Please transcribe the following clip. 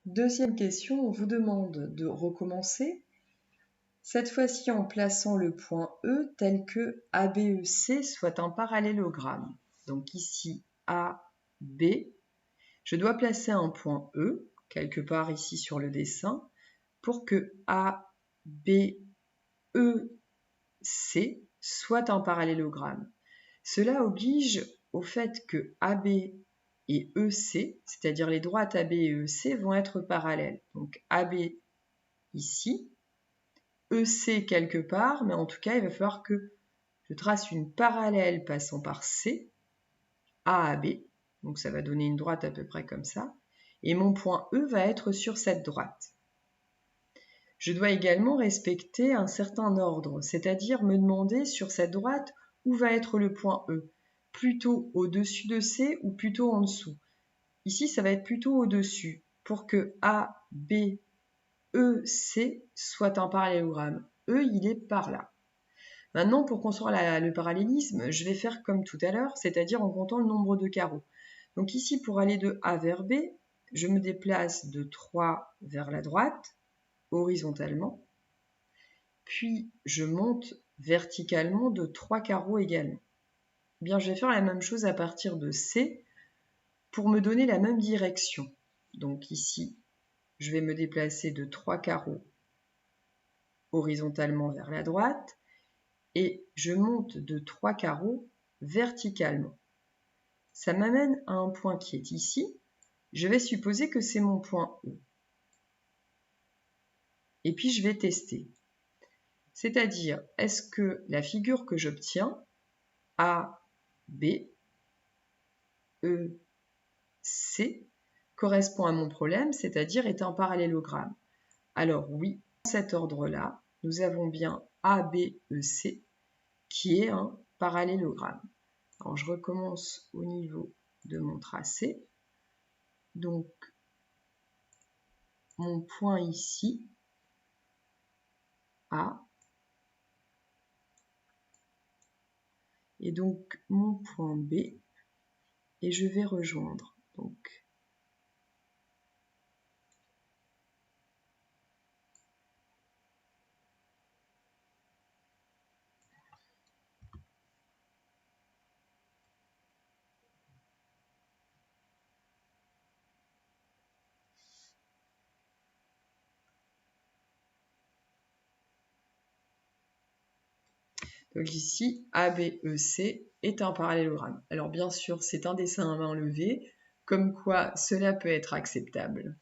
Deuxième question, on vous demande de recommencer, cette fois-ci en plaçant le point E tel que ABEC soit un parallélogramme. Donc ici, AB, je dois placer un point E, quelque part ici sur le dessin, pour que ABEC soit un parallélogramme. Cela oblige au fait que AB et EC, c'est-à-dire les droites AB et EC, vont être parallèles. Donc AB ici, EC quelque part, mais en tout cas, il va falloir que je trace une parallèle passant par C, A à B, donc ça va donner une droite à peu près comme ça, et mon point E va être sur cette droite. Je dois également respecter un certain ordre, c'est-à-dire me demander sur cette droite où va être le point E, plutôt au-dessus de C ou plutôt en dessous. Ici, ça va être plutôt au-dessus, pour que A, B, E, C soit un parallélogramme. E, il est par là. Maintenant, pour construire le parallélisme, je vais faire comme tout à l'heure, c'est-à-dire en comptant le nombre de carreaux. Donc ici, pour aller de A vers B, je me déplace de 3 vers la droite, horizontalement, puis je monte verticalement de 3 carreaux également. Bien, je vais faire la même chose à partir de C pour me donner la même direction. Donc ici, je vais me déplacer de 3 carreaux horizontalement vers la droite et je monte de 3 carreaux verticalement. Ça m'amène à un point qui est ici. Je vais supposer que c'est mon point E. Et puis je vais tester. C'est-à-dire, est-ce que la figure que j'obtiens, A, B, E, C, correspond à mon problème, c'est-à-dire est un parallélogramme? Alors oui, dans cet ordre-là, nous avons bien ABEC qui est un parallélogramme. Alors je recommence au niveau de mon tracé. Donc mon point ici, A, et donc mon point B, et je vais rejoindre. Donc ici, ABEC est un parallélogramme. Alors bien sûr, c'est un dessin à main levée, comme quoi cela peut être acceptable.